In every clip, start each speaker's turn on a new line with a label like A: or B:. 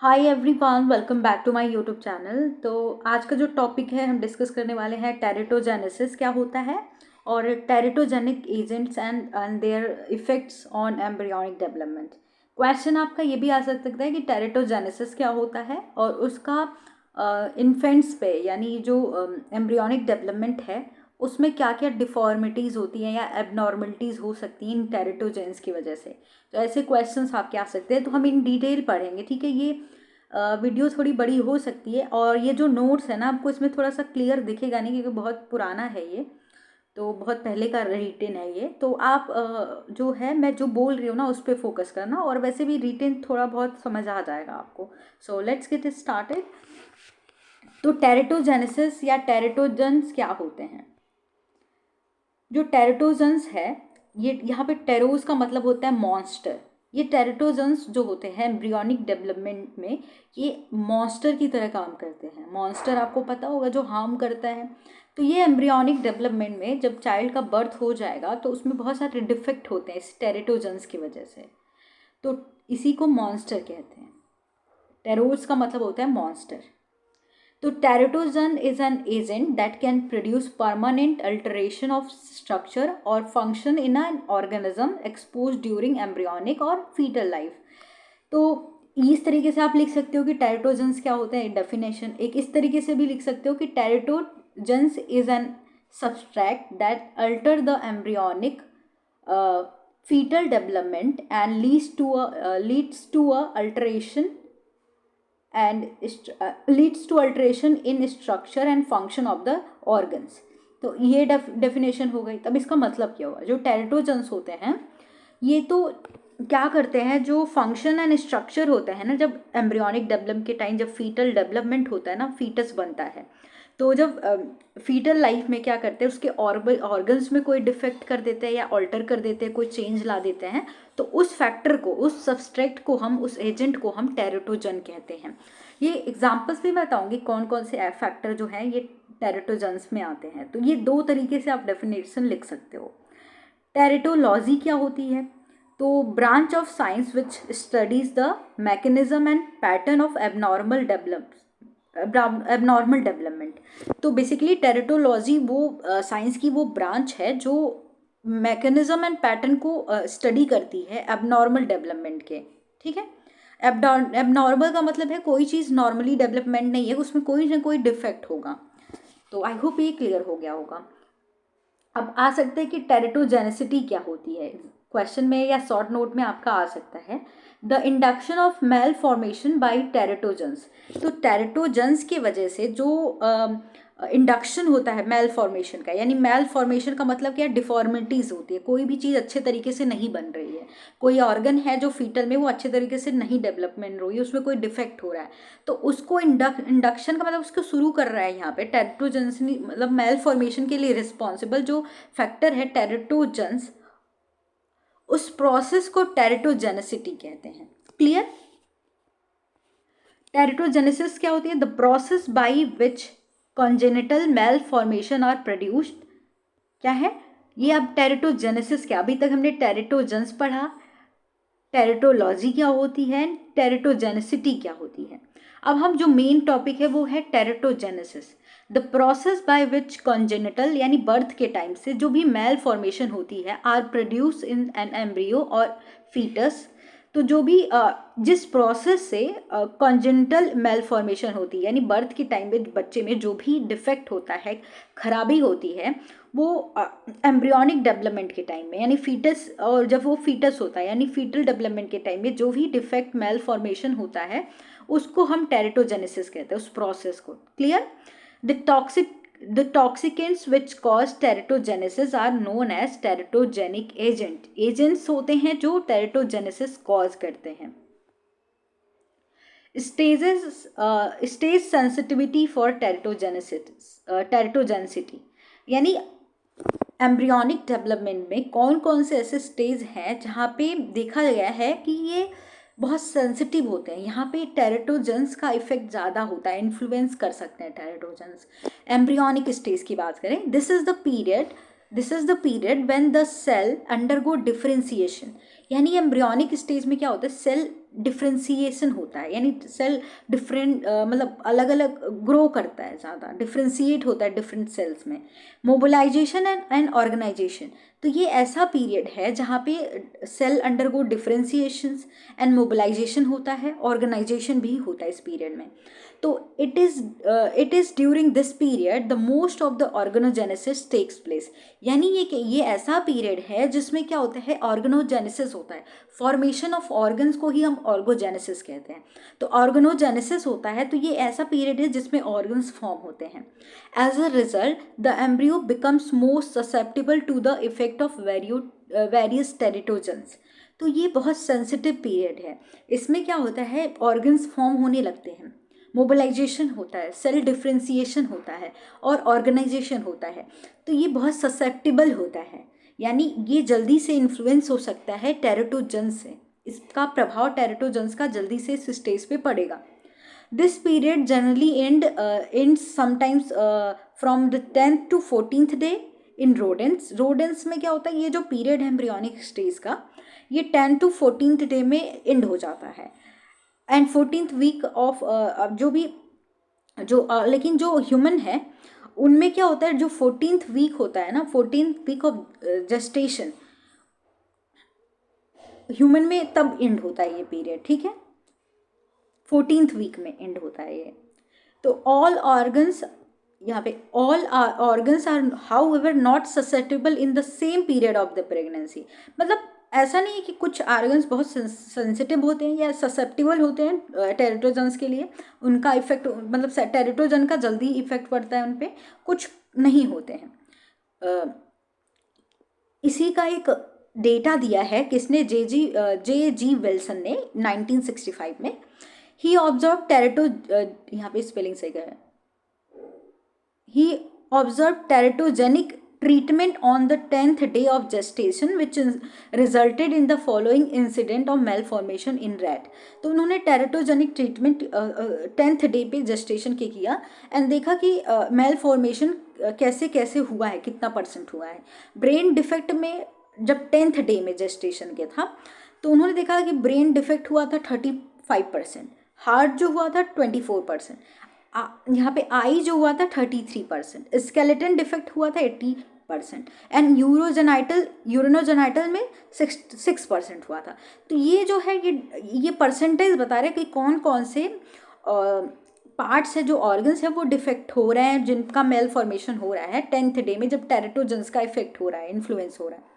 A: Hi everyone, welcome back to my YouTube channel. तो आज का जो टॉपिक है हम डिस्कस करने वाले हैं टेरिटोजेनेसिस क्या होता है और teratogenic agents and their effects on embryonic development. Question आपका ये भी आ सकता है कि टेरिटोजेनेसिस क्या होता है और उसका इन्फेंट्स पे यानी जो एम्ब्रियोनिक डेवलपमेंट है उसमें क्या क्या डिफॉर्मिटीज़ होती हैं या एबनॉर्मलिटीज़ हो सकती हैं इन टेरिटोजेंस की वजह से। तो ऐसे क्वेश्चंस आपके आ सकते हैं, तो हम इन डिटेल पढ़ेंगे। ठीक है, ये वीडियो थोड़ी बड़ी हो सकती है और ये जो नोट्स है ना आपको इसमें थोड़ा सा क्लियर दिखेगा नहीं क्योंकि बहुत पुराना है ये, तो बहुत पहले का रिटेन है ये। तो आप जो है मैं जो बोल रही हूँ ना उस पर फोकस करना, और वैसे भी रिटेन थोड़ा बहुत समझ आ जाएगा आपको। So let's get started. तो टेरिटोजेनेसिस या टेरिटोजेंस क्या होते हैं? जो टेरिटोजेंस है, ये यहाँ पे टेरोस का मतलब होता है मॉन्स्टर। ये टेरिटोजेंस जो होते हैं एम्ब्रियोनिक डेवलपमेंट में ये मॉन्स्टर की तरह काम करते हैं। मॉन्स्टर आपको पता होगा जो हार्म करता है। तो ये एम्ब्रियोनिक डेवलपमेंट में जब चाइल्ड का बर्थ हो जाएगा तो उसमें बहुत सारे डिफेक्ट होते हैं इस टेरिटोजेंस की वजह से। तो इसी को मॉन्स्टर कहते हैं। टेरोस का मतलब होता है मॉन्स्टर। तो teratogen is an agent that can produce permanent alteration of structure or function in an organism exposed during embryonic or fetal life। तो इस तरीके से आप लिख सकते हो कि टेरिटोजेंस क्या होते हैं, डेफिनेशन। एक इस तरीके से भी लिख सकते हो कि teratogens is an subtract that alter the embryonic fetal development and leads to a alteration and leads to alteration in structure and function of the organs। तो ये डेफिनेशन हो गई। तब इसका मतलब क्या हुआ? जो टेरिटोजेंस होते हैं ये तो क्या करते हैं, जो फंक्शन एंड स्ट्रक्चर होते हैं ना, जब एम्ब्रियोनिक डेवलपमेंट के टाइम जब फीटल डेवलपमेंट होता है ना, फीटस बनता है, तो जब फीटल लाइफ में क्या करते हैं उसके ऑर्गन्स में कोई डिफेक्ट कर देते हैं या ऑल्टर कर देते हैं, कोई चेंज ला देते हैं, तो उस फैक्टर को, उस सब्सट्रैक्ट को हम, उस एजेंट को हम टेरिटोजन कहते हैं। ये एग्जाम्पल्स भी मैं बताऊंगी कौन कौन से फैक्टर जो हैं ये टेरिटोजेंस में आते हैं। तो ये दो तरीके से आप डेफिनेशन लिख सकते हो। टेरिटोलॉजी क्या होती है? तो branch of science which studies the mechanism and pattern of abnormal development. तो बेसिकली टेरिटोलॉजी वो साइंस की वो ब्रांच है जो मैकेनिज्म एंड पैटर्न को स्टडी करती है एबनॉर्मल डेवलपमेंट के। ठीक है, एबनॉर्मल का मतलब है कोई चीज़ नॉर्मली डेवलपमेंट नहीं है, उसमें कोई ना कोई डिफेक्ट होगा। तो आई होप ये क्लियर हो गया होगा। अब आ सकते हैं कि टेरिटोजेनेसिटी क्या होती है, क्वेश्चन में या शॉर्ट नोट में आपका आ सकता है। The induction of malformation by teratogens. तो टेरिटोजेंस की वजह से जो इंडक्शन होता है मेल फॉर्मेशन का, यानी मेल फॉर्मेशन का मतलब क्या, डिफॉर्मिटीज़ होती है, कोई भी चीज़ अच्छे तरीके से नहीं बन रही है, कोई ऑर्गन है जो फीटल में वो अच्छे तरीके से नहीं डेवलपमेंट हो रही है, उसमें कोई डिफेक्ट हो रहा है, तो उसको इंडक्शन का मतलब उसको शुरू कर रहा है यहाँ पे टेरिटोजेंस, मतलब मेल फॉर्मेशन के लिए रिस्पॉन्सिबल जो फैक्टर है टेरिटोजेंस, उस प्रोसेस को टेरिटोजेनेसिटी कहते हैं। क्लियर? टेरिटोजेनेसिस क्या होती है? The process by which congenital malformation are produced. क्या है ये? अब टेरिटोजेनेसिस क्या, अभी तक हमने टेरिटोजेंस पढ़ा, टेरिटोलॉजी क्या होती है, टेरिटोजेनेसिटी क्या होती है। अब हम जो मेन टॉपिक है वो है teratogenesis. The process by which congenital यानी बर्थ के टाइम से जो भी मेल फॉर्मेशन होती है are produce in an embryo और फीटस। तो जो भी जिस प्रोसेस से कॉन्जेनिटल मेल फॉर्मेशन होती है यानी बर्थ के टाइम में बच्चे में जो भी डिफेक्ट होता है, खराबी होती है, वो एम्ब्रियोनिक डेवलपमेंट के टाइम में यानी फीटस, और जब वो फीटस होता है यानी फीटल डेवलपमेंट के टाइम में जो भी डिफेक्ट मेल फॉर्मेशन होता है उसको हम टेरिटोजेनेसिस कहते हैं, उस प्रोसेस को। Clear? The toxicants which cause teratogenesis are known as teratogenic agent। Agents होते हैं जो टेरिटोजेनेसिस कॉज करते हैं। स्टेज सेंसिटिविटी फॉर टेरिटोजेनेसिटी यानी एम्ब्रियोनिक डेवलपमेंट में कौन कौन से ऐसे स्टेज हैं जहाँ पे देखा गया है कि ये बहुत सेंसिटिव होते हैं, यहाँ पे टेरिटोजेंस का इफेक्ट ज़्यादा होता है, इन्फ्लुएंस कर सकते हैं टेरिटोजेंस। एम्ब्रियोनिक स्टेज की बात करें, this is the period when the cell undergo differentiation. यानी एम्ब्रियोनिक स्टेज में क्या होता है, सेल डिफ्रेंसिएशन होता है, यानी सेल डिफरेंट मतलब अलग अलग ग्रो करता है, ज़्यादा डिफ्रेंशिएट होता है डिफरेंट सेल्स में। मोबिलाइजेशन एंड ऑर्गेनाइजेशन, तो ये ऐसा पीरियड है जहाँ पे सेल अंडरगो डिफ्रेंसिएशंस एंड मोबिलाइजेशन होता है, ऑर्गेनाइजेशन भी होता है इस पीरियड में। तो it is during this period the most of the organogenesis takes place, यानी ये ऐसा पीरियड है जिसमें क्या होता है, ऑर्गेनोजेनेसिस होता है। फॉर्मेशन ऑफ ऑर्गन्स को ही हम ऑर्गोजेनेसिस कहते हैं। तो ऑर्गेनोजेनेसिस होता है, तो ये ऐसा पीरियड है जिसमें ऑर्गन्स फॉर्म होते हैं। As a result the embryo becomes most susceptible to the effect of various teratogens. तो ये बहुत सेंसिटिव पीरियड है। इसमें क्या होता है, ऑर्गन्स फॉर्म होने लगते हैं, मोबिलाइजेशन होता है, सेल डिफ्रेंसिएशन होता है और ऑर्गेनाइजेशन होता है। तो ये बहुत ससेप्टिबल होता है, यानी ये जल्दी से इन्फ्लुएंस हो सकता है टेरिटोजेंस से, इसका प्रभाव टेरिटोजेंस का जल्दी से इस स्टेज पे पड़ेगा। This period generally and sometimes from the 10th to 14th day in rodents में क्या होता है, ये जो पीरियड है एम्ब्रियोनिक स्टेज का, ये 10 to 14th डे में एंड हो जाता है। एंड 14th वीक ऑफ लेकिन जो ह्यूमन है उनमें क्या होता है, जो 14th वीक होता है ना, 14th week of gestation human में तब एंड होता है ये पीरियड, ठीक है, 14th वीक में एंड होता है ये। तो ऑल ऑर्गन्स, यहाँ पे all organs are how not susceptible in the same period of the pregnancy, मतलब ऐसा नहीं है कि कुछ ऑर्गन्स बहुत सेंसिटिव होते हैं या ससेप्टिबल होते हैं टेरिटोजेंस के लिए, उनका इफेक्ट मतलब टेरिटोजन का जल्दी इफेक्ट पड़ता है उन पर, कुछ नहीं होते हैं। इसी का एक डेटा दिया है किसने, जे जी विल्सन ने 1965 में। ही ऑब्जर्व यहाँ पे स्पेलिंग सही है, he observed teratogenic treatment on the 10th day of gestation which resulted in the following incident of malformation in rat। तो उन्होंने टेरेटोजेनिक ट्रीटमेंट 10th डे पे जेस्टेशन के किया एंड देखा कि मेलफॉर्मेशन कैसे कैसे हुआ है, कितना % हुआ है। ब्रेन डिफेक्ट में जब 10th डे में जेस्टेशन के था तो उन्होंने देखा कि ब्रेन डिफेक्ट हुआ था 35%, हार्ट जो हुआ था 24%, यहाँ पे आई जो हुआ था 33%, स्केलेटन डिफेक्ट हुआ था 80% एंड यूरिनोजेनाइटल में 6% हुआ था। तो ये जो है ये परसेंटेज बता रहे हैं कि कौन कौन से पार्ट्स है, जो ऑर्गन्स है वो डिफेक्ट हो रहे हैं, जिनका मेल फॉर्मेशन हो रहा है 10th डे में, जब टेरिटोजेंस का इफेक्ट हो रहा है, इन्फ्लुएंस हो रहा है।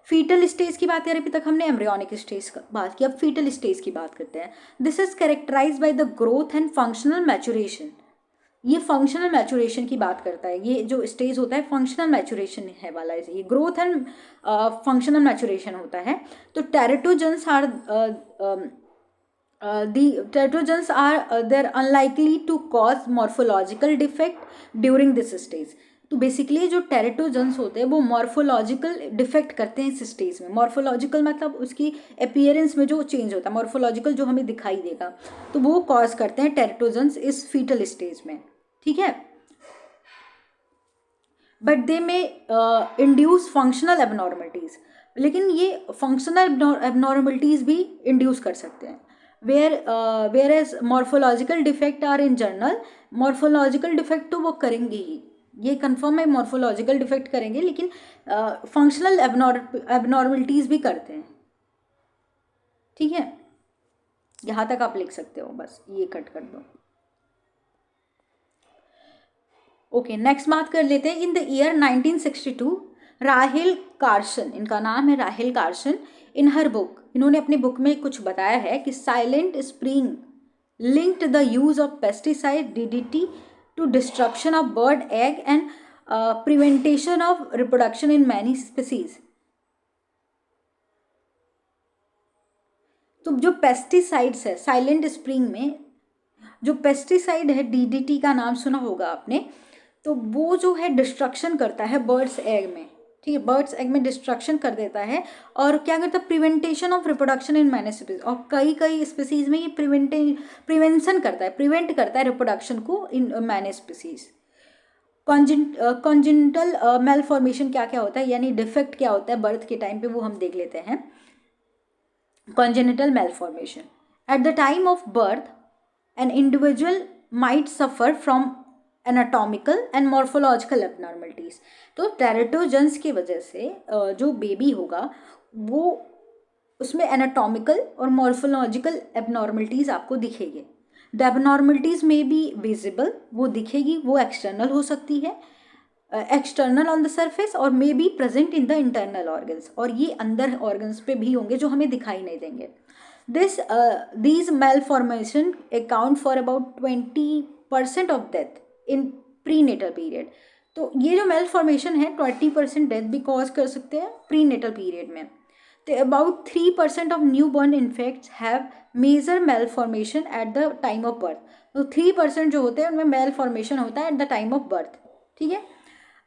A: फीटल स्टेज की बात करें, अभी तक हमने एम्ब्रियोनिक स्टेज का बात की, अब फीटल स्टेज की बात करते हैं। This is characterised by the growth and functional maturation. ये फंक्शनल मैचुरेशन की बात करता है, ये जो स्टेज होता है फंक्शनल मैचुरेशन है वाला, ये ग्रोथ एंड फंक्शनल मैचुरेशन होता है। तो teratogens are there unlikely to cause morphological defect during this stage. तो बेसिकली जो टेरिटोजेंस होते हैं वो मॉर्फोलॉजिकल डिफेक्ट करते हैं इस स्टेज में। मॉर्फोलॉजिकल मतलब उसकी अपीयरेंस में जो चेंज होता है, मॉर्फोलॉजिकल जो हमें दिखाई देगा, तो वो कॉज करते हैं टेरिटोजेंस इस फीटल स्टेज में, ठीक है। बट दे में इंड्यूस फंक्शनल एबनॉर्मलिटीज, लेकिन ये फंक्शनल एबनॉर्मलिटीज भी इंड्यूस कर सकते हैं। Whereas morphological defect are in general, morphological defect तो वो करेंगे ही, ये कंफर्म है, मॉर्फोलॉजिकल डिफेक्ट करेंगे, लेकिन फंक्शनल एबनॉर्मलिटीज भी करते हैं, ठीक है। यहाँ तक आप लिख सकते हो, बस ये कट कर दो। ओके, नेक्स्ट बात कर लेते हैं। इन द ईयर 1962 राहेल कार्सन, इनका नाम है राहेल कार्सन, इन हर बुक, इन्होंने अपनी बुक में कुछ बताया है कि silent spring linked the use of pesticide DDT to destruction of bird egg and prevention of reproduction in many species। तो जो पेस्टिसाइड्स है साइलेंट स्प्रिंग में, जो पेस्टिसाइड है DDT का नाम सुना होगा आपने, तो वो जो है डिस्ट्रक्शन करता है बर्ड्स एग में, ठीक है, बर्ड्स एग में डिस्ट्रक्शन कर देता है। और क्या करता है, prevention of reproduction in many species, और कई स्पीसीज में ये प्रिवेंशन करता है, प्रिवेंट करता है रिप्रोडक्शन को in many species. Congenital malformation क्या क्या होता है, यानी डिफेक्ट क्या होता है बर्थ के टाइम पे, वो हम देख लेते हैं। Congenital malformation, At the time of birth, an individual might suffer from anatomical and morphological abnormalities. तो टेरेटोजेंस की वजह से जो बेबी होगा वो उसमें एनाटॉमिकल और मॉर्फोलॉजिकल एबनॉर्मलिटीज़ आपको दिखेगी. द एबनॉर्मलिटीज़ में बी विजिबल, वो दिखेगी, वो एक्सटर्नल हो सकती है, एक्सटर्नल ऑन द सरफेस, और may be present in the internal organs, और ये अंदर ऑर्गन्स पे भी होंगे जो हमें दिखाई नहीं देंगे. These malformation account for about 20% of death in prenatal period. तो ये जो malformation है 20% डेथ भी कॉज कर सकते हैं प्रीनेटल पीरियड में. तो about 3% of newborn infants have major malformation at the time of birth. तो 3% जो होते हैं उनमें malformation होता है at the time of birth. ठीक है.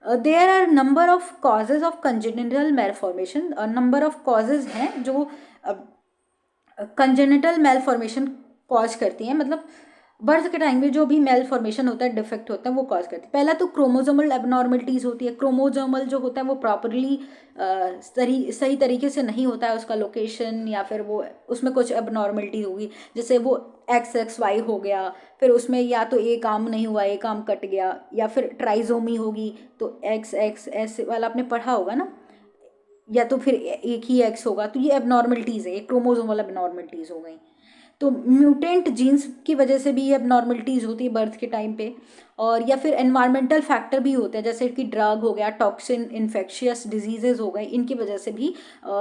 A: There are number of causes of congenital malformation. Number of causes हैं जो कंजेनिटल मेलफॉर्मेशन कॉज करती हैं, मतलब बर्थ के टाइम में जो भी मेलफॉर्मेशन होता है, डिफेक्ट होता है, वो कॉज करती है. पहला तो क्रोमोजोमल एबनॉर्मलिटीज़ होती है. क्रोमोजोमल जो होता है वो प्रॉपरली सही तरीके से नहीं होता है उसका लोकेशन, या फिर वो उसमें कुछ एबनॉर्मलिटी होगी, जैसे वो XXY हो गया, फिर उसमें या तो एक आर्म नहीं हुआ, एक आर्म कट गया, या फिर ट्राइजोमी होगी तो XX वाला आपने पढ़ा होगा ना, या तो फिर एक ही एक्स होगा. तो ये एबनॉर्मलिटीज़ है, ये क्रोमोसोमल एबनॉर्मलिटीज़ हो गई. तो म्यूटेंट जीन्स की वजह से भी ये एबनॉर्मलिटीज़ होती है बर्थ के टाइम पे. और या फिर एनवायरमेंटल फैक्टर भी होते हैं, जैसे कि ड्रग हो गया, टॉक्सिन, इन्फेक्शियस डिजीजेज हो गए, इनकी वजह से भी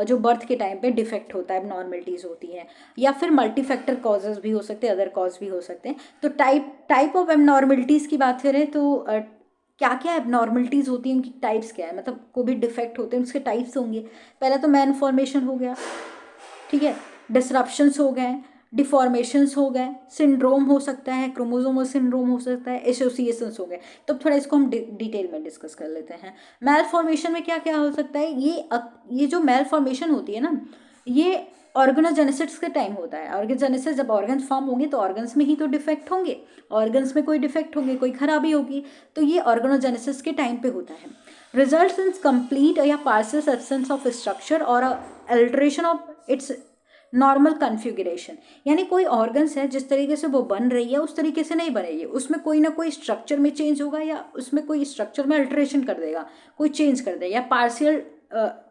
A: जो बर्थ के टाइम पे डिफेक्ट होता है, एबनॉर्मलिटीज़ होती हैं. या फिर मल्टी फैक्टर कॉजेज़ भी हो सकते हैं, अदर कॉज भी हो सकते हैं. तो टाइप ऑफ एबनॉर्मलिटीज़ की बात करें तो क्या क्या एबनॉर्मलिटीज़ होती हैं, उनकी टाइप्स क्या है, मतलब कोई भी डिफेक्ट होते हैं उसके टाइप्स होंगे. पहला तो मैलफॉर्मेशन हो गया, ठीक है, डिसरप्शंस हो गए, डिफॉर्मेशंस हो गए, सिंड्रोम हो सकता है, क्रोमोसोमल सिंड्रोम हो सकता है, एसोसिएशंस हो गए. तो थोड़ा इसको हम डिटेल में डिस्कस कर लेते हैं. मैलफॉर्मेशन में क्या क्या हो सकता है. ये जो मैलफॉर्मेशन होती है ना, ये ऑर्गेनोजेनेसिस के टाइम होता है. ऑर्गेनोजेनेसिस, जब ऑर्गन्स फॉर्म होंगे तो ऑर्गन्स में ही तो डिफेक्ट होंगे, ऑर्गन्स में कोई डिफेक्ट होंगे, कोई खराबी होगी, तो ये ऑर्गेनोजेनेसिस के टाइम पे होता है. रिजल्ट्स इन कंप्लीट या पार्शियल एब्सेंस ऑफ स्ट्रक्चर और alteration of its normal configuration. यानी कोई ऑर्गन्स है जिस तरीके से वो बन रही है उस तरीके से नहीं बनेगी, उसमें कोई ना कोई स्ट्रक्चर में चेंज होगा, या उसमें कोई स्ट्रक्चर में अल्टरेशन कर देगा, कोई चेंज कर देगा, या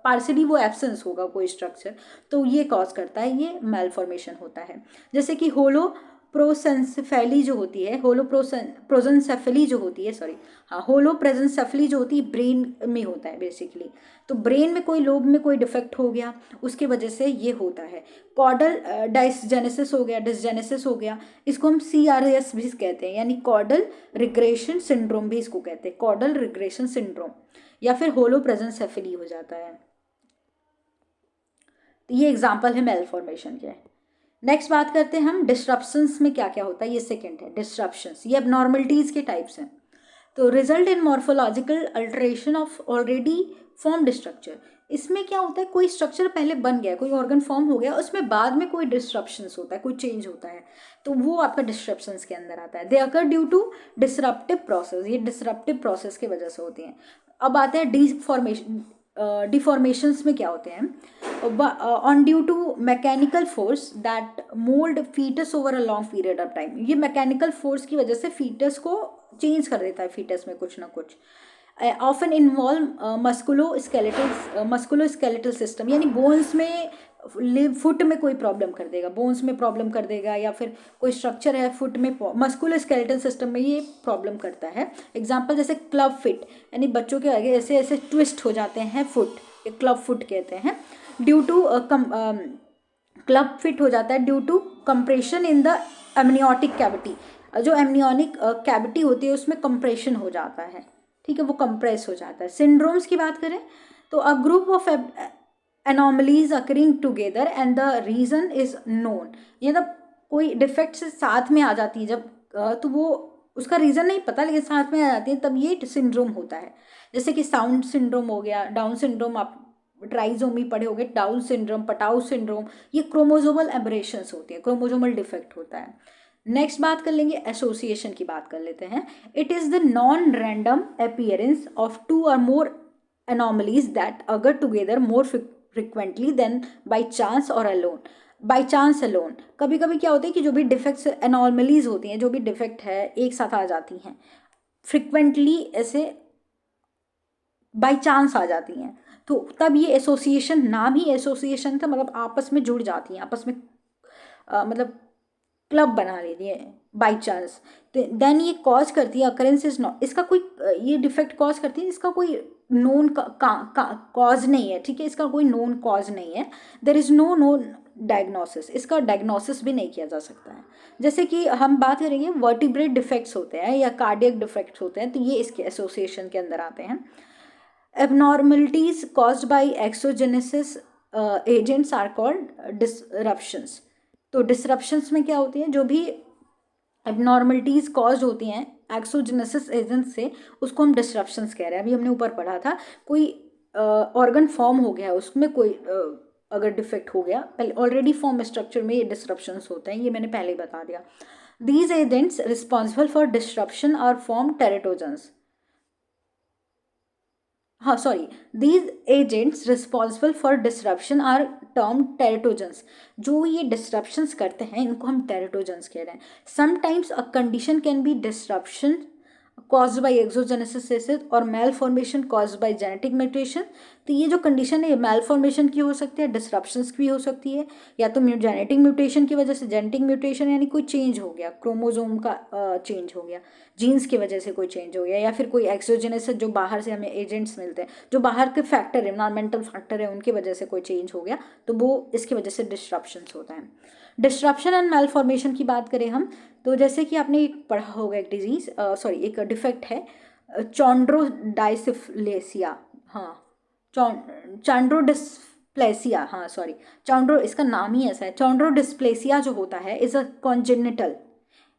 A: पार्शियली वो एब्सेंस होगा कोई स्ट्रक्चर. तो ये कॉज करता है, ये मैलफॉर्मेशन होता है. जैसे कि होलोप्रोसेंसेफेली जो होती है, होलोप्रोजेंसेफेली जो होती है, सॉरी, हाँ, होलोप्रोजेंसेफेली जो होती है ब्रेन में होता है बेसिकली. तो ब्रेन में कोई लोब में कोई डिफेक्ट हो गया, उसकी वजह से ये होता है. कॉर्डल डिसजेनेसिस हो गया, इसको हम CRS भी कहते हैं, यानी कॉर्डल रिग्रेशन सिंड्रोम भी इसको कहते हैं, कॉर्डल रिग्रेशन सिंड्रोम, या फिर होलोप्रोजेंसेफेली हो जाता है. तो ये एग्जाम्पल है मेलफॉर्मेशन के. नेक्स्ट बात करते हैं हम डिस्ट्रप्शंस में क्या क्या होता है. ये सेकंड है डिस्ट्रप्शंस, ये एबनॉर्मलिटीज़ के टाइप्स हैं. तो result in morphological alteration of already formed structure. इसमें क्या होता है, कोई स्ट्रक्चर पहले बन गया, कोई ऑर्गन फॉर्म हो गया, उसमें बाद में कोई डिस्ट्रप्शंस होता है, कोई चेंज होता है, तो वो आपका डिस्ट्रप्शंस के अंदर आता है. They occur due to disruptive process, ये डिसरप्टिव प्रोसेस की वजह से होती हैं. अब आते हैं डिफॉर्मेशंस में क्या होते हैं. On due to mechanical force that mould foetus over a long period of time. ये मैकेनिकल फोर्स की वजह से फीटस को चेंज कर देता है, फीटस में कुछ ना कुछ. ऑफन इन्वॉल्व मस्कुलोस्केलेटल सिस्टम, यानी बोन्स में, फुट में कोई प्रॉब्लम कर देगा, बोन्स में प्रॉब्लम कर देगा, या फिर कोई स्ट्रक्चर है फुट में, मस्कुलोस्केलेटल सिस्टम में ये प्रॉब्लम करता है. एग्जांपल जैसे क्लब फिट, यानी बच्चों के आगे ऐसे ऐसे ट्विस्ट हो जाते हैं फुट, ये क्लब फुट कहते हैं. ड्यू टू क्लब फिट हो जाता है due to compression in the amniotic cavity. जो एमनियोनिक कैविटी होती है उसमें कंप्रेशन हो जाता है, ठीक है, वो कंप्रेस हो जाता है. सिंड्रोम्स की बात करें तो a group of anomalies occurring together and the reason is known. ये जब कोई डिफेक्ट्स साथ में आ जाती है, जब तो वो उसका रीज़न नहीं पता लेकिन साथ में आ जाती है, तब ये सिंड्रोम होता है. जैसे कि साउंड सिंड्रोम हो गया, डाउन सिंड्रोम, आप ट्राइजोमी पढ़े होंगे, डाउन सिंड्रोम, पटाउ सिंड्रोम, ये क्रोमोजोमल एबरेशंस होती है, क्रोमोजोमल डिफेक्ट होता है. नेक्स्ट बात कर लेंगे, एसोसिएशन की बात कर लेते हैं. It is the non random appearance of 2 or more anomalies that occur together more frequently than by chance or alone. By chance alone, कभी कभी क्या होता है कि जो भी डिफेक्ट्स एनॉर्मलीज होती हैं, जो भी डिफेक्ट है एक साथ आ जाती हैं, फ्रिक्वेंटली ऐसे बाई चांस आ जाती हैं, तो तब ये एसोसिएशन, नाम ही एसोसिएशन था, मतलब आपस में जुड़ जाती हैं, आपस में मतलब क्लब बना लेती है बाई चांस। देन ये कॉज करती है अकरेंस इज नॉट, इसका कोई ये डिफेक्ट कॉज करती है, इसका कोई नोन कॉज नहीं है, ठीक है, इसका कोई नोन कॉज नहीं है, there is no known diagnosis, इसका डायग्नोसिस भी नहीं किया जा सकता है। जैसे कि हम बात करेंगे वर्टिब्रेट डिफेक्ट्स होते हैं या कार्डियक डिफेक्ट्स होते हैं, तो ये इसके एसोसिएशन के अंदर आते हैं। abnormalities caused by exogenesis agents are called disruptions। तो डिसरप्शंस में क्या होती है, जो भी एबनॉर्मलिटीज कॉज होती हैं एक्सोजेनेसिस एजेंट से, उसको हम डिसरप्शंस कह रहे हैं। अभी हमने ऊपर पढ़ा था, कोई ऑर्गन फॉर्म हो गया, उसमें कोई अगर डिफेक्ट हो गया, पहले ऑलरेडी फॉर्म स्ट्रक्चर में ये डिसरप्शंस होते हैं, ये मैंने पहले ही बता दिया। These agents responsible for disruption are form teratogens, हाँ sorry, these agents responsible for disruption are term teratogens, जो ये डिसरप्शंस करते हैं इनको हम टेरेटोजेंस कह रहे हैं। Sometimes a condition can be disruption caused by exogenesis और malformation caused by genetic mutation। तो ये जो कंडीशन है, ये malformation की हो सकती है, डिसरप्शंस की भी हो सकती है, या तो जेनेटिक म्यूटेशन की वजह से, जेनेटिक म्यूटेशन यानी कोई चेंज हो गया, क्रोमोजोम का चेंज हो गया, जीन्स की वजह से कोई चेंज हो गया, या फिर कोई एक्सोजेनेस जो बाहर से हमें एजेंट्स मिलते हैं, जो बाहर के फैक्टर है, इन्वायरमेंटल फैक्टर है, उनकी वजह से कोई चेंज हो गया, तो वो इसकी वजह से डिसरप्शंस होता है। डिसरप्शन एंड मेलफॉर्मेशन की बात करें हम, तो जैसे कि आपने एक पढ़ा होगा, एक डिजीज सॉरी एक डिफेक्ट है चॉन्ड्रोडाइसिप्लेसिया, हाँ चॉन्ड्रोडिस्प्लेसिया, हाँ सॉरी चॉन्ड्रो, इसका नाम ही ऐसा है। चॉन्ड्रोडिस्प्लेसिया जो होता है is a congenital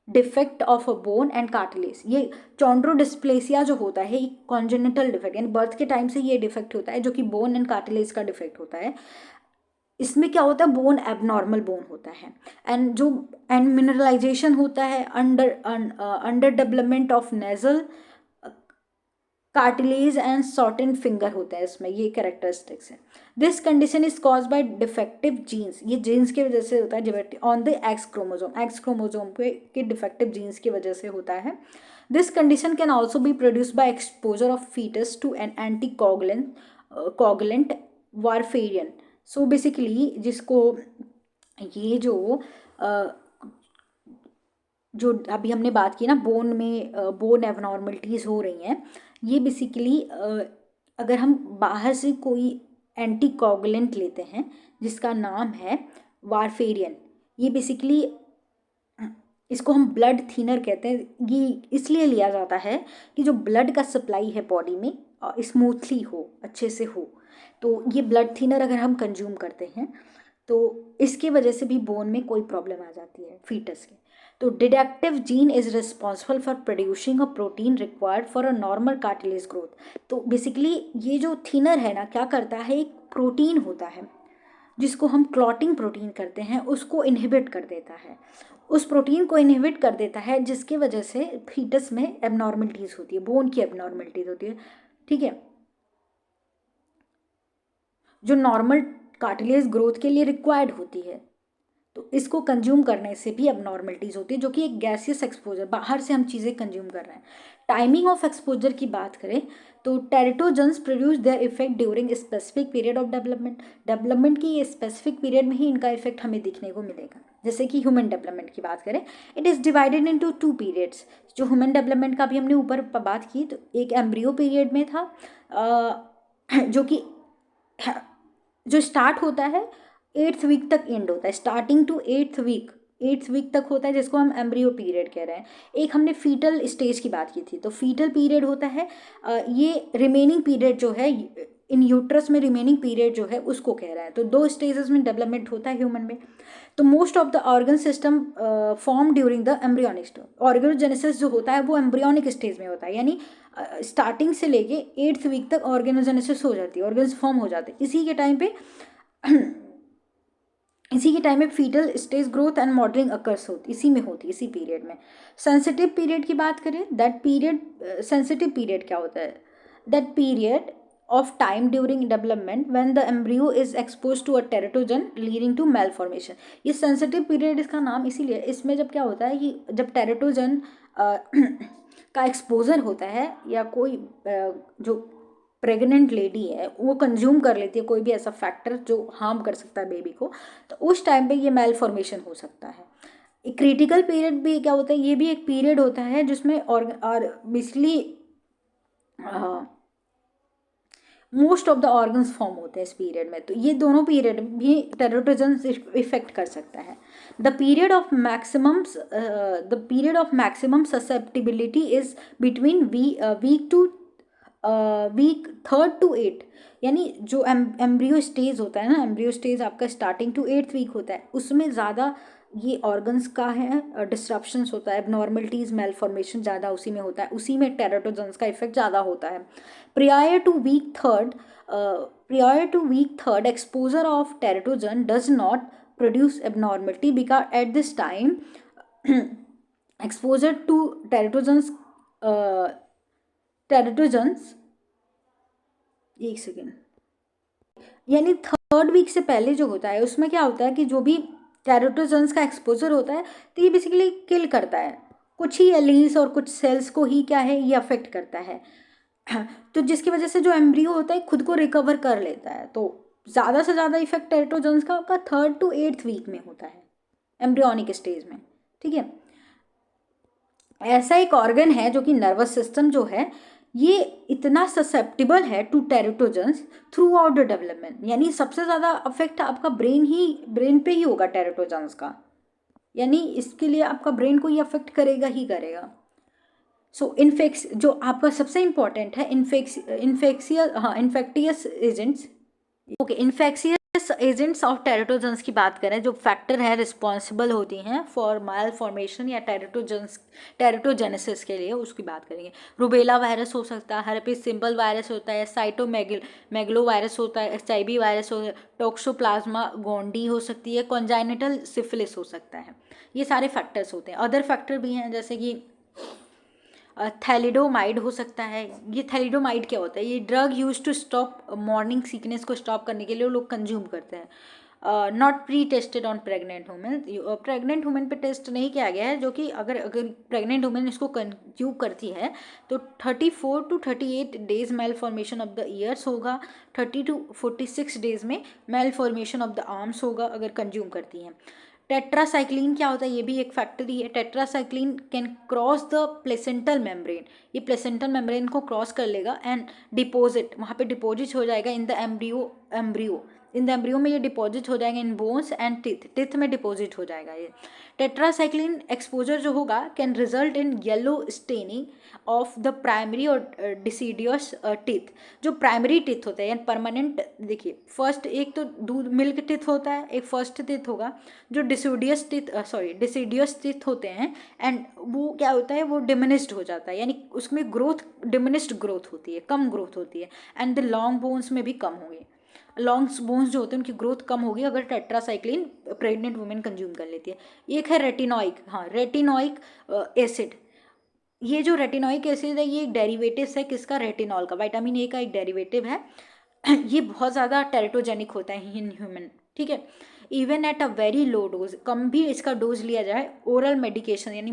A: defect of a bone and cartilage. ये चॉन्ड्रोडिस्प्लेसिया जो होता है एक कॉन्जेनिटल डिफेक्ट, यानी बर्थ के टाइम से ये डिफेक्ट होता है, जो कि बोन एंड कार्टिलेज का डिफेक्ट होता है। इसमें क्या होता है, बोन एबनॉर्मल बोन होता है, एंड मिनरलाइजेशन होता है, under development of nasal cartilage and shorten finger होता है इसमें, ये कैरेक्टरिस्टिक्स है। This condition is cause by defective genes, ये जीन्स की वजह से होता है, ऑन द एक्स क्रोमोजोम के डिफेक्टिव जीन्स की वजह से होता है। This condition can also be produce by exposure of foetus to an anticoagulant warfarin. So basically जिसको ये जो अभी हमने बात की ना, बोन में बोन एबनॉर्मलिटीज़ हो रही हैं, ये बेसिकली अगर हम बाहर से कोई एंटी कोगुलेंट लेते हैं जिसका नाम है वारफेरियन, ये बेसिकली इसको हम ब्लड थिनर कहते हैं। ये इसलिए लिया जाता है कि जो ब्लड का सप्लाई है बॉडी में स्मूथली हो, अच्छे से हो, तो ये ब्लड थिनर अगर हम कंज्यूम करते हैं तो इसकी वजह से भी बोन में कोई प्रॉब्लम आ जाती है फीटस के। तो deductive gene is responsible for producing a protein required for a normal cartilage growth. तो बेसिकली ये जो थिनर है ना, क्या करता है, एक प्रोटीन होता है जिसको हम क्लॉटिंग प्रोटीन करते हैं, उसको इनहिबिट कर देता है, उस प्रोटीन को इनहिबिट कर देता है, जिसकी वजह से फीटस में एबनॉर्मलिटीज़ होती है, बोन की एबनॉर्मलिटीज़ होती है, ठीक है, जो नॉर्मल कार्टिलेज ग्रोथ के लिए रिक्वायर्ड होती है। तो इसको कंज्यूम करने से भी एबनॉर्मलिटीज़ होती है, जो कि एक गैसियस एक्सपोजर, बाहर से हम चीज़ें कंज्यूम कर रहे हैं। टाइमिंग ऑफ एक्सपोजर की बात करें तो teratogens produce their effect during specific period of development की ये स्पेसिफिक पीरियड में ही इनका इफेक्ट हमें दिखने को मिलेगा। जैसे कि ह्यूमन डेवलपमेंट की बात करें, it is divided into 2 periods. जो ह्यूमन डेवलपमेंट का भी हमने ऊपर बात की, तो एक एम्ब्रियो पीरियड में था जो कि जो स्टार्ट होता है 8th वीक तक एंड होता है, स्टार्टिंग टू 8th वीक तक होता है, जिसको हम एम्ब्रियो पीरियड कह रहे हैं। एक हमने फीटल स्टेज की बात की थी, तो फीटल पीरियड होता है ये रिमेनिंग पीरियड जो है इन यूट्रस में, रिमेनिंग पीरियड जो है उसको कह रहा है। तो 2 स्टेजेस में डेवलपमेंट होता है ह्यूमन में। तो most of the organ system form during the embryonic stage. Organogenesis जो होता है वो एम्ब्रियोनिक स्टेज में होता है, यानी स्टार्टिंग से लेके 8th वीक तक ऑर्गेनोजेनेसिस हो जाती है, ऑर्गन्स फॉर्म हो जाते हैं। इसी के टाइम पे fetal stage growth and modelling occurs होती, इसी में होती है, इसी पीरियड में। सेंसिटिव पीरियड की बात करें, दैट पीरियड, सेंसिटिव पीरियड क्या होता है, that period of time during development when the embryo is exposed to a teratogen leading to malformation. ये sensitive period इसका नाम इसीलिए, इसमें जब क्या होता है कि जब टेरेटोजन का एक्सपोजर होता है या कोई जो प्रेग्नेंट लेडी है वो कंज्यूम कर लेती है कोई भी ऐसा फैक्टर जो हार्म कर सकता है बेबी को, तो उस टाइम पे ये मेल फॉर्मेशन हो सकता है। क्रिटिकल पीरियड भी क्या होता है, ये भी एक पीरियड होता है जिसमें और basically most of the organs form होते हैं इस पीरियड में, तो ये दोनों पीरियड भी टेरेटोजन इफेक्ट कर सकता है। The period of maximum susceptibility is between week 3 to 8, यानी जो एम्ब्रियो स्टेज होता है ना, एम्ब्रियो स्टेज आपका स्टार्टिंग टू 8th वीक होता है, उसमें ज़्यादा ये ऑर्गन्स का है डिस्ट्रप्शंस होता है, एबनॉर्मलिटीज़ मेलफॉर्मेशन ज़्यादा उसी में होता है, उसी में टेरेटोजन्स का इफेक्ट ज़्यादा होता है। prior to week third exposure of teratogen does not produce abnormality because at this time exposure to teratogens एक सेकेंड, यानी 3rd वीक से पहले जो होता है उसमें क्या होता है कि जो भी टेरेटोजन्स का एक्सपोजर होता है तो ये बेसिकली किल करता है, कुछ ही एलील्स और कुछ सेल्स को ही क्या है ये अफेक्ट करता है, तो जिसकी वजह से जो एम्ब्रियो होता है खुद को रिकवर कर लेता है। तो ज़्यादा से ज़्यादा इफेक्ट टेरेटोजन्स का आपका 3rd to 8th वीक में होता है एम्ब्रियोनिक स्टेज में, ठीक है। ऐसा एक ऑर्गन है जो कि नर्वस सिस्टम जो है ये इतना ससेप्टिबल है to teratogens throughout the development, यानी सबसे ज़्यादा अफेक्ट आपका ब्रेन पे ही होगा टेरेटोजन्स का, यानी इसके लिए आपका ब्रेन को ये अफेक्ट करेगा ही करेगा। सो जो आपका सबसे इम्पॉर्टेंट है infectious agents. Okay, infectious agents of teratogens की बात करें, जो फैक्टर है रिस्पॉन्सिबल होती हैं फॉर माल फॉर्मेशन या टेरेटोजेनेसिस के लिए, उसकी बात करेंगे। रूबेला वायरस हो सकता है, हर्पिस सिंपल वायरस होता है, साइटोमेगलो वायरस होता है, HIV वायरस हो, टोक्सोप्लाज्मा गोंडी हो सकती है, कॉन्जाइनिटल सिफिलिस हो सकता है, ये सारे फैक्टर्स होते हैं। अदर फैक्टर भी हैं जैसे कि थैलिडोमाइड हो सकता है। ये थैलिडोमाइड क्या होता है, ये drug use to stop morning sickness को स्टॉप करने के लिए लोग कंज्यूम करते हैं। Not pretested on pregnant women, pregnant women पे टेस्ट नहीं किया गया है, जो कि अगर प्रेग्नेंट वुमेन इसको कंज्यूम करती है तो 34 to 38 days malformation of the ears होगा, 30 to 46 डेज में malformation of the arms होगा अगर कंज्यूम करती हैं। टेट्रासाइक्लिन क्या होता है, ये भी एक फैक्टर ही है। Tetracycline can cross the placental membrane, ये प्लेसेंटल मेम्ब्रेन को क्रॉस कर लेगा एंड डिपोजिट, वहाँ पे डिपोजिट हो जाएगा इन द एम्ब्रियो में ये डिपॉजिट हो जाएगा इन बोन्स एंड टिथ में डिपॉजिट हो जाएगा ये। टेट्रासाइक्लिन एक्सपोजर जो होगा can result in yellow staining of the primary और डिसीडियस टिथ, जो प्राइमरी टिथ होता है यानी परमानेंट। देखिए फर्स्ट एक तो दूध मिल्क टिथ होता है, एक फर्स्ट टिथ होगा, जो डिसीडियस टिथ होते हैं एंड वो क्या होता है वो डिमिनिश्ड हो जाता है, यानी उसमें डिमिनिश्ड ग्रोथ होती है, कम ग्रोथ होती है एंड द लॉन्ग बोन्स में भी कम होंगे, लॉन्ग बोन्स जो होते हैं उनकी ग्रोथ कम होगी अगर टेट्रासाइक्लिन प्रेग्नेंट वुमेन कंज्यूम कर लेती है। एक है रेटिनोइक एसिड, ये जो रेटिनोइक एसिड है ये एक डेरिवेटिव है किसका, रेटिनॉल का, विटामिन ए का एक डेरिवेटिव है। ये बहुत ज़्यादा टेरेटोजेनिक होता है इन ह्यूमन, ठीक है। Even at a very low dose, कम भी इसका डोज लिया जाए, ओरल मेडिकेशन यानी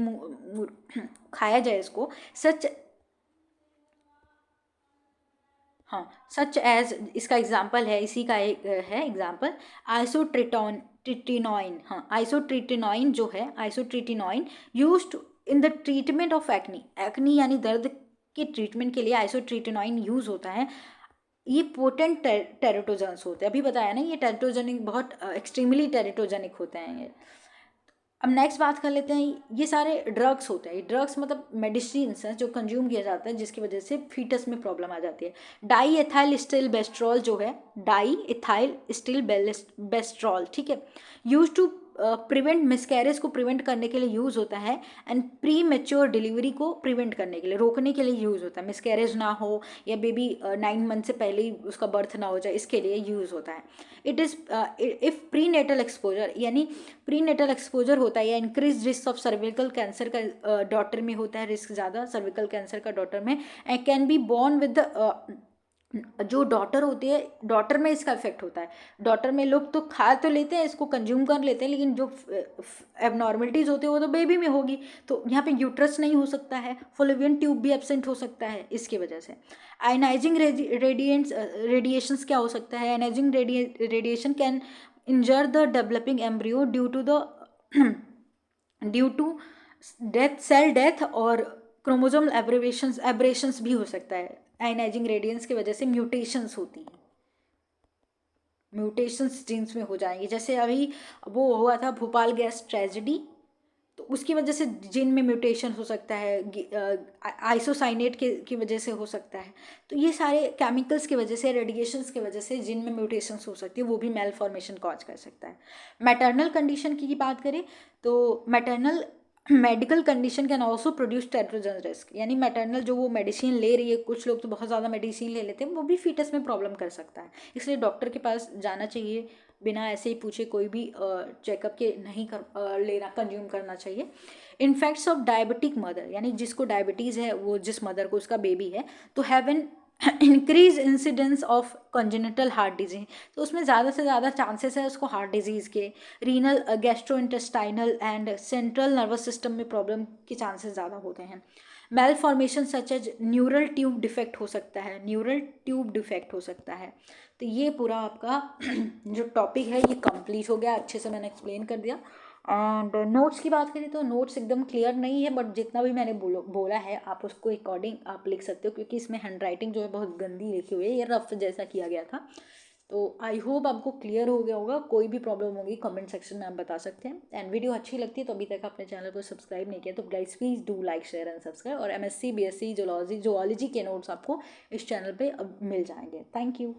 A: खाया जाए इसको, सच एज इसका एग्जाम्पल है, इसी का एक है एग्जाम्पल आइसोट्रिटिनोइन जो है, isotretinoin used in the treatment of acne यानी दर्द के ट्रीटमेंट के लिए आइसोट्रिटिनोइन यूज होता है। ये पोटेंट टेरेटोजेंस होते हैं, अभी बताया ना ये टेरेटोजेनिक बहुत एक्सट्रीमली टेरेटोजेनिक होते हैं ये। अब नेक्स्ट बात कर लेते हैं, ये सारे ड्रग्स होते हैं, ड्रग्स मतलब मेडिसिन हैं जो कंज्यूम किया जाता है जिसकी वजह से फीटस में प्रॉब्लम आ जाती है। डाई एथाइल स्टिल बेस्ट्रॉल जो है, डाई एथाइल स्टिल बेस्ट्रॉल, ठीक है, यूज टू प्रिवेंट मिसकैरेज को प्रिवेंट करने के लिए यूज़ होता है एंड प्री मेच्योर डिलीवरी को प्रिवेंट करने के लिए, रोकने के लिए यूज़ होता है, मिसकैरेज ना हो या बेबी 9 मंथ से पहले ही उसका बर्थ ना हो जाए, इसके लिए यूज़ होता है। It is if prenatal exposure, यानी प्री नेटल एक्सपोजर होता है या increase risk of cervical cancer का डॉटर में होता है रिस्क ज़्यादा, सर्विकल कैंसर का डॉटर में, and can be born with जो डॉटर होती है, डॉटर में इसका इफेक्ट होता है। डॉटर में लोग तो खा तो लेते हैं, इसको कंज्यूम कर लेते हैं, लेकिन जो एबनॉर्मलिटीज़ होती है वो तो बेबी में होगी। तो यहाँ पे यूट्रस नहीं हो सकता है, फॉलोपियन ट्यूब भी एब्सेंट हो सकता है इसकी वजह से। आयनाइजिंग रेडिएशंस क्या हो सकता है? Ionising radiation can injure the developing embryo due to death, cell death, और क्रोमोसोम एब्रेशंस भी हो सकता है। आयनाइजिंग रेडियंस की वजह से म्यूटेशंस होती हैं, म्यूटेशंस जीन्स में हो जाएंगी। जैसे अभी वो हुआ था भोपाल गैस ट्रेजेडी, तो उसकी वजह से जीन में म्यूटेशन हो सकता है, आइसोसाइनेट की वजह से हो सकता है। तो ये सारे केमिकल्स की वजह से, रेडिएशंस की वजह से जीन में म्यूटेशंस हो सकती है, वो भी मेल फॉर्मेशन कॉज कर सकता है। मैटरनल कंडीशन की बात करें तो maternal medical condition can also produce teratogen risk, यानी मैटरनल जो वो मेडिसिन ले रही है, कुछ लोग तो बहुत ज़्यादा मेडिसिन ले लेते हैं, वो भी फीटस में प्रॉब्लम कर सकता है। इसलिए डॉक्टर के पास जाना चाहिए, बिना ऐसे ही पूछे कोई भी चेकअप के नहीं लेना, कंज्यूम करना चाहिए। इनफेक्ट्स ऑफ डायबिटिक मदर, यानी जिसको डायबिटीज़ है, वो जिस मदर को उसका बेबी है, तो have an increase incidence of congenital heart disease, तो उसमें ज़्यादा से ज़्यादा चांसेस है उसको हार्ट डिजीज़ के, renal, gastro intestinal and central nervous system में प्रॉब्लम के चांसेस ज़्यादा होते हैं। Malformation such as neural tube defect हो सकता है, न्यूरल ट्यूब डिफेक्ट हो सकता है। तो ये पूरा आपका जो टॉपिक है ये कंप्लीट हो गया, अच्छे से मैंने एक्सप्लेन कर दिया। एंड नोट्स की बात करें तो नोट्स एकदम क्लियर नहीं है, बट जितना भी मैंने बोला है आप उसको अकॉर्डिंग आप लिख सकते हो, क्योंकि इसमें हैंडराइटिंग जो है बहुत गंदी लिखी हुई है, ये रफ जैसा किया गया था। तो आई होप आपको क्लियर हो गया होगा। कोई भी प्रॉब्लम होगी कमेंट सेक्शन में आप बता सकते हैं। एंड वीडियो अच्छी लगती है तो अभी तक आपने चैनल को सब्सक्राइब नहीं किया तो guys please do like, share and subscribe. और MSc BSc जोलॉजी के नोट्स आपको इस चैनल पे अब मिल जाएंगे। Thank you.